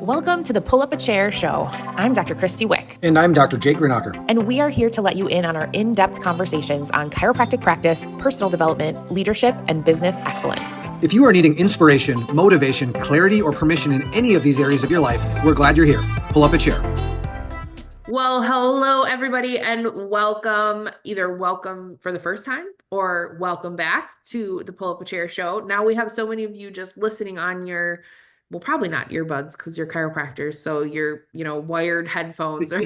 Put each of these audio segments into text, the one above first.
Welcome to the Pull Up a Chair show. I'm Dr. Krysti Wick. And I'm Dr. Jake Greenacher. And we are here to let you in on our in-depth conversations on chiropractic practice, personal development, leadership, and business excellence. If you are needing inspiration, motivation, clarity, or permission in any of these areas of your life, we're glad you're here. Pull up a chair. Well, hello, everybody, and welcome, either welcome for the first time or welcome back to the Pull Up a Chair show. Now we have so many of you just listening on your, well, probably not earbuds because you're chiropractors, so your, wired headphones or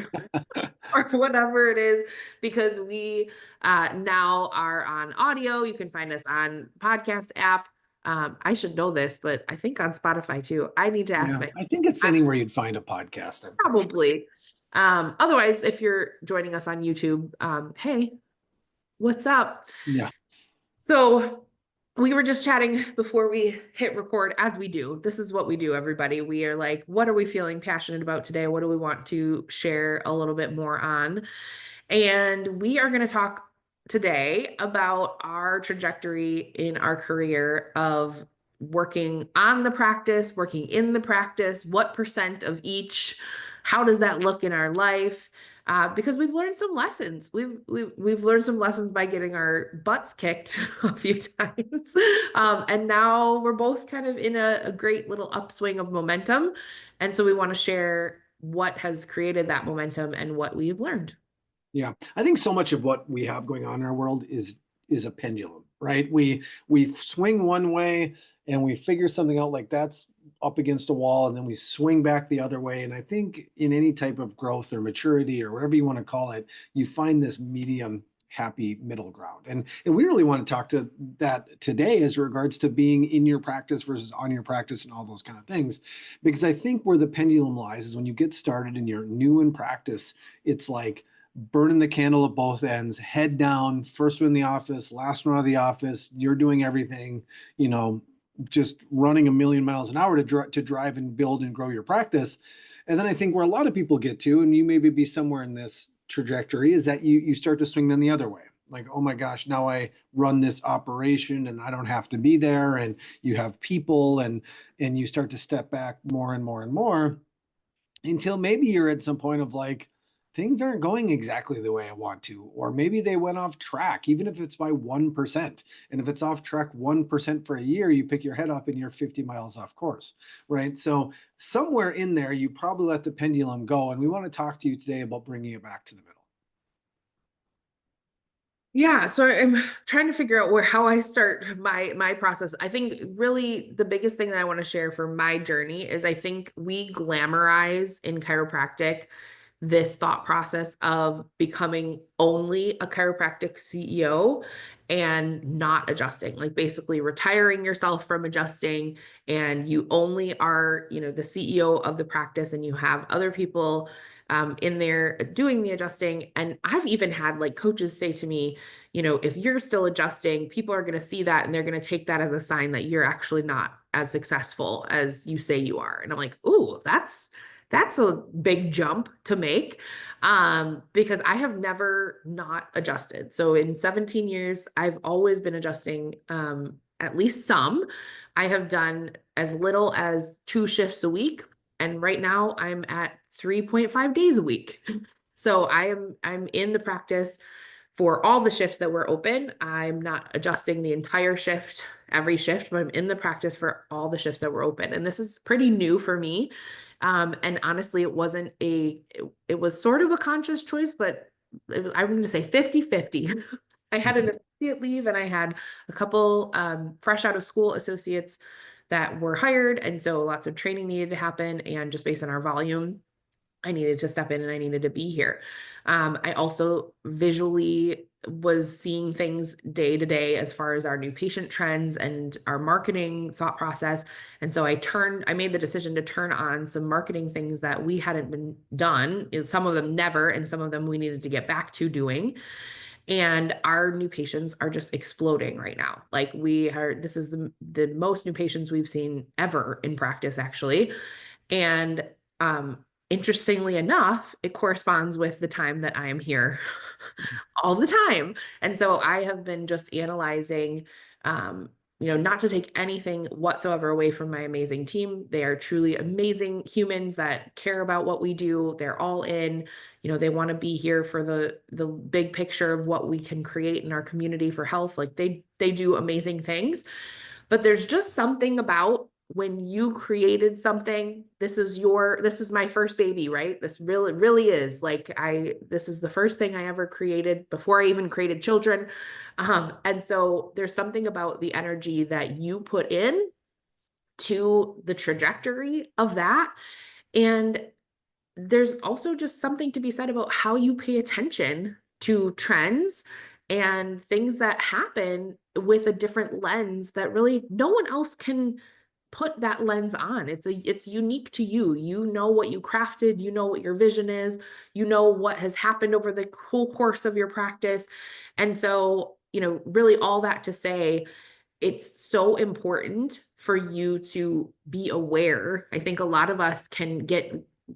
or whatever it is, because we now are on audio. You can find us on podcast app. I should know this, but I think on Spotify too. I need to ask. I think it's anywhere you'd find a podcast. Probably. Otherwise, if you're joining us on YouTube, hey, what's up? Yeah. So we were just chatting before we hit record, as we do. This is what we do, everybody. We are like, what are we feeling passionate about today? What do we want to share a little bit more on? And we are going to talk today about our trajectory in our career of working on the practice, working in the practice, what percent of each, how does that look in our life? Because we've learned some lessons. We've learned some lessons by getting our butts kicked a few times. And now we're both kind of in a great little upswing of momentum. And so we want to share what has created that momentum and what we've learned. Yeah. I think so much of what we have going on in our world is a pendulum, right? We swing one way and we figure something out like that's up against a wall, and then we swing back the other way. And I think in any type of growth or maturity or whatever you want to call it, you find this medium happy middle ground. And we really want to talk to that today as regards to being in your practice versus on your practice and all those kind of things. Because I think where the pendulum lies is when you get started and you're new in practice, it's like burning the candle at both ends, head down, first one in the office, last one out of the office. You're doing everything, just running a million miles an hour to drive and build and grow your practice. And then I think where a lot of people get to, and you maybe be somewhere in this trajectory, is that you start to swing them the other way. Like, oh my gosh, now I run this operation and I don't have to be there. And you have people and you start to step back more and more and more until maybe you're at some point of like, things aren't going exactly the way I want to, or maybe they went off track, even if it's by 1%. And if it's off track 1% for a year, you pick your head up and you're 50 miles off course, right? So somewhere in there, you probably let the pendulum go. And we want to talk to you today about bringing it back to the middle. Yeah, so I'm trying to figure out how I start my process. I think really the biggest thing that I want to share for my journey is I think we glamorize in chiropractic this thought process of becoming only a chiropractic CEO and not adjusting, like basically retiring yourself from adjusting, and you only are, the CEO of the practice and you have other people in there doing the adjusting. And I've even had like coaches say to me, if you're still adjusting, people are going to see that and they're going to take that as a sign that you're actually not as successful as you say you are. And I'm like, ooh, that's a big jump to make, because I have never not adjusted. So in 17 years, I've always been adjusting, at least some. I have done as little as 2 shifts a week. And right now I'm at 3.5 days a week. So I'm in the practice for all the shifts that were open. I'm not adjusting the entire shift, every shift, but I'm in the practice for all the shifts that were open. And this is pretty new for me. And honestly, it was sort of a conscious choice, but I'm going to say 50-50. I had an associate leave and I had a couple fresh out of school associates that were hired. And so lots of training needed to happen. And just based on our volume, I needed to step in and I needed to be here. I also visually was seeing things day to day as far as our new patient trends and our marketing thought process. And so I made the decision to turn on some marketing things that we hadn't been done, is some of them never, and some of them we needed to get back to doing. And our new patients are just exploding right now. Like this is the most new patients we've seen ever in practice, actually. And, interestingly enough, it corresponds with the time that I am here all the time. And so I have been just analyzing not to take anything whatsoever away from my amazing team. They are truly amazing humans that care about what we do. They're all in, they want to be here for the big picture of what we can create in our community for health. Like they do amazing things. But there's just something about when you created something, this was my first baby, right? This really is like this is the first thing I ever created before I even created children. And so there's something about the energy that you put in to the trajectory of that. And there's also just something to be said about how you pay attention to trends and things that happen with a different lens that really no one else can put that lens on. It's unique to you. You know what you crafted, you know what your vision is, you know what has happened over the whole course of your practice. And so, really all that to say, it's so important for you to be aware. I think a lot of us can get,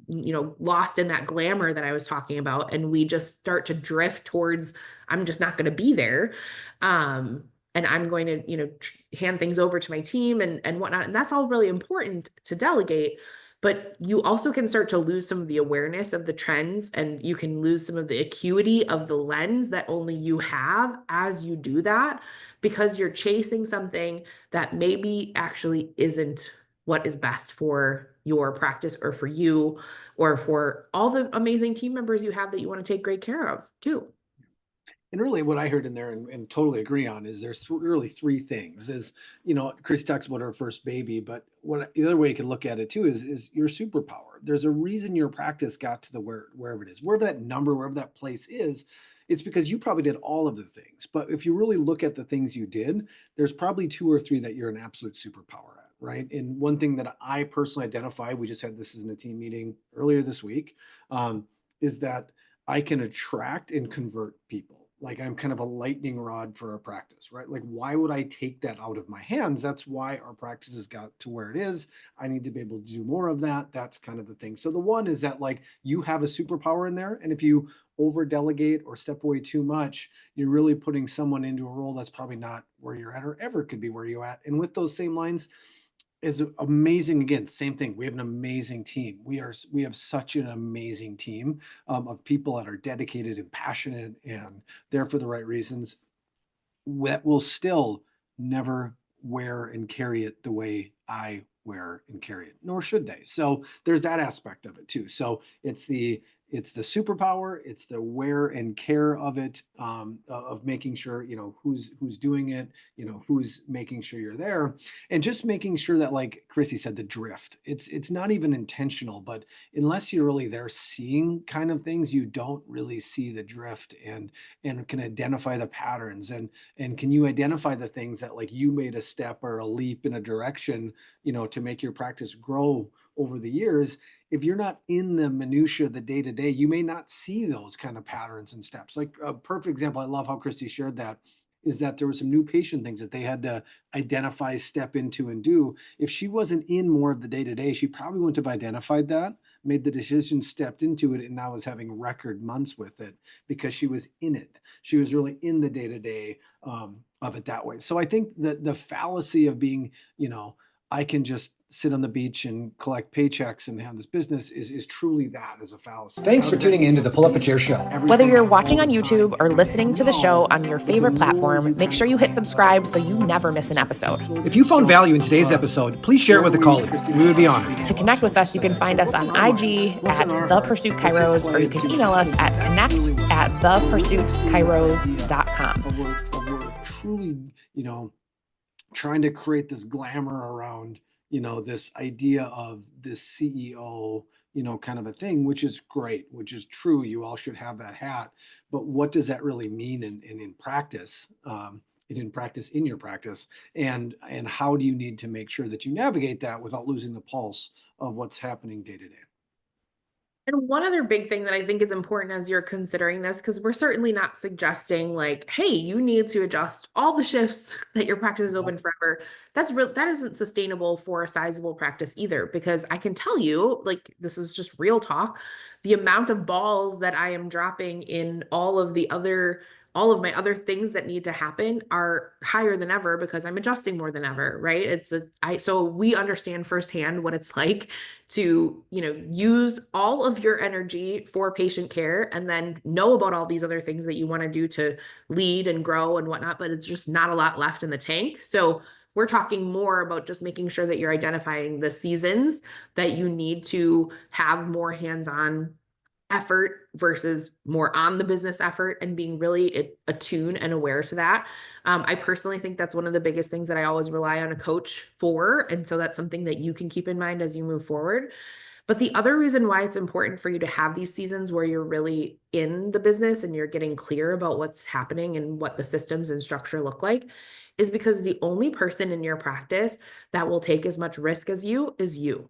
lost in that glamour that I was talking about, and we just start to drift towards, I'm just not going to be there. And I'm going to, hand things over to my team and whatnot. And that's all really important to delegate. But you also can start to lose some of the awareness of the trends, and you can lose some of the acuity of the lens that only you have as you do that, because you're chasing something that maybe actually isn't what is best for your practice or for you or for all the amazing team members you have that you want to take great care of too. And really what I heard in there and totally agree on is there's really three things is, Chris talks about her first baby, but what the other way you can look at it too is your superpower. There's a reason your practice got to the wherever it is, wherever that number, wherever that place is, it's because you probably did all of the things. But if you really look at the things you did, there's probably two or three that you're an absolute superpower at, right? And one thing that I personally identify, we just had this in a team meeting earlier this week, is that I can attract and convert people. Like I'm kind of a lightning rod for our practice, right? Like, why would I take that out of my hands? That's why our practice has got to where it is. I need to be able to do more of that. That's kind of the thing. So the one is that like you have a superpower in there. And if you over delegate or step away too much, you're really putting someone into a role that's probably not where you're at or ever could be where you're at. And with those same lines, is amazing. Again, same thing. We have an amazing team. We have such an amazing team of people that are dedicated and passionate and there for the right reasons that will still never wear and carry it the way I wear and carry it, nor should they. So there's that aspect of it too. So it's the superpower, it's the wear and care of it, of making sure who's doing it, who's making sure you're there, and just making sure that, like Chrissy said, the drift. It's not even intentional, but unless you're really there seeing kind of things, you don't really see the drift and can identify the patterns and can you identify the things that like you made a step or a leap in a direction, to make your practice grow over the years. If you're not in the minutia of the day to day, you may not see those kind of patterns and steps. Like a perfect example, I love how Christy shared that, is that there were some new patient things that they had to identify, step into, and do. If she wasn't in more of the day to day, she probably wouldn't have identified that, made the decision, stepped into it, and now is having record months with it because she was in it. She was really in the day to day of it that way. So I think that the fallacy of being, I can just sit on the beach and collect paychecks and have this business is truly that as a fallacy. Thanks for tuning in to the Pull Up a Chair Show. Whether you're watching on YouTube or listening to the show on your favorite platform, make sure you hit subscribe so you never miss an episode. If you found value in today's episode, please share it with a colleague. We would be honored. To connect with us, you can find us on IG at The Pursuit Kairos, or you can email us at connect@thepursuitkairos.com. We're truly, trying to create this glamour around, this idea of this CEO, kind of a thing, which is great, which is true. You all should have that hat. But what does that really mean in practice? In your practice, and how do you need to make sure that you navigate that without losing the pulse of what's happening day to day? And one other big thing that I think is important as you're considering this, because we're certainly not suggesting like, hey, you need to adjust all the shifts that your practice is open forever. That isn't sustainable for a sizable practice either, because I can tell you, like, this is just real talk, the amount of balls that I am dropping in all of the other all of my other things that need to happen are higher than ever because I'm adjusting more than ever, right? So we understand firsthand what it's like to, use all of your energy for patient care and then know about all these other things that you want to do to lead and grow and whatnot, but it's just not a lot left in the tank. So we're talking more about just making sure that you're identifying the seasons that you need to have more hands-on effort versus more on the business effort and being really attuned and aware to that. I personally think that's one of the biggest things that I always rely on a coach for. And so that's something that you can keep in mind as you move forward. But the other reason why it's important for you to have these seasons where you're really in the business and you're getting clear about what's happening and what the systems and structure look like is because the only person in your practice that will take as much risk as you is you.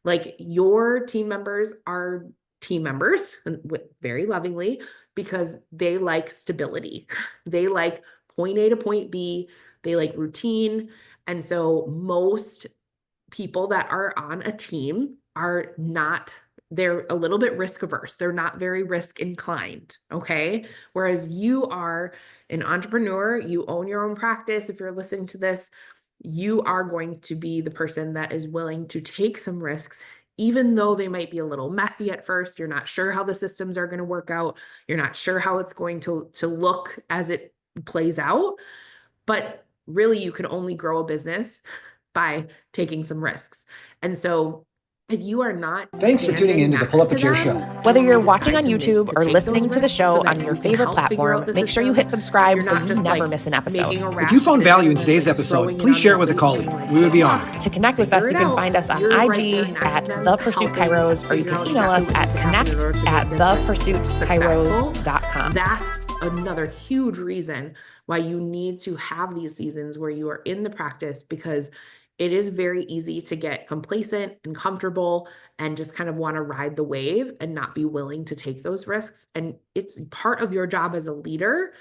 Like your team members are team members, very lovingly, because they like stability. They like point A to point B. They like routine. And so most people that are on a team are not, they're a little bit risk averse. They're not very risk inclined. Okay. Whereas you are an entrepreneur, you own your own practice. If you're listening to this, you are going to be the person that is willing to take some risks, even though they might be a little messy at first. You're not sure how the systems are going to work out. You're not sure how it's going to look as it plays out. But really, you can only grow a business by taking some risks. And so if you are not Thanks for tuning in to the Pull Up a Chair Show. Whether you're watching on YouTube or listening to the show on your favorite platform, make sure you hit subscribe so you never miss an episode. If you found value in today's episode, please share it with a colleague. We would be honored. To connect with us, you can find us on IG at The Pursuit Kairos, or you can email us at connect@thepursuitkairos.com. That's another huge reason why you need to have these seasons where you are in the practice, because it is very easy to get complacent and comfortable and just kind of want to ride the wave and not be willing to take those risks. And it's part of your job as a leader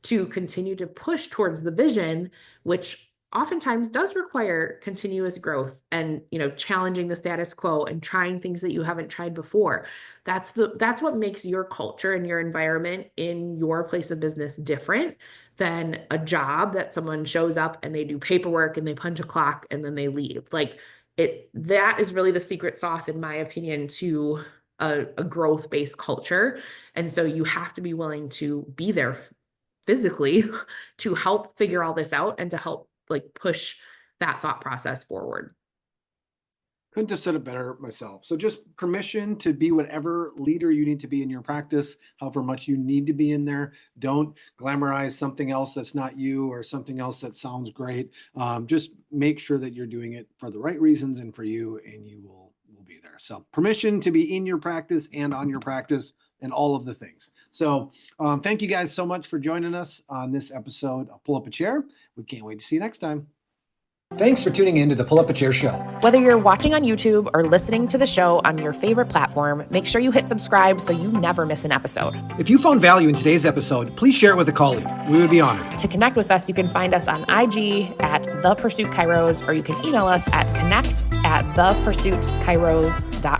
to continue to push towards the vision, which oftentimes does require continuous growth and, challenging the status quo and trying things that you haven't tried before. That's what makes your culture and your environment in your place of business different than a job that someone shows up and they do paperwork and they punch a clock and then they leave. That is really the secret sauce, in my opinion, to a growth-based culture. And so you have to be willing to be there physically to help figure all this out and to help push that thought process forward. Couldn't have said it better myself. So just permission to be whatever leader you need to be in your practice, however much you need to be in there. Don't glamorize something else that's not you or something else that sounds great. Just make sure that you're doing it for the right reasons and for you, and you will be there. So permission to be in your practice and on your practice and all of the things. So thank you guys so much for joining us on this episode of Pull Up a Chair. We can't wait to see you next time. Thanks for tuning in to the Pull Up a Chair Show. Whether you're watching on YouTube or listening to the show on your favorite platform, make sure you hit subscribe so you never miss an episode. If you found value in today's episode, please share it with a colleague. We would be honored. To connect with us, you can find us on IG at The Pursuit Kairos, or you can email us at connect@thepursuitkairos.com.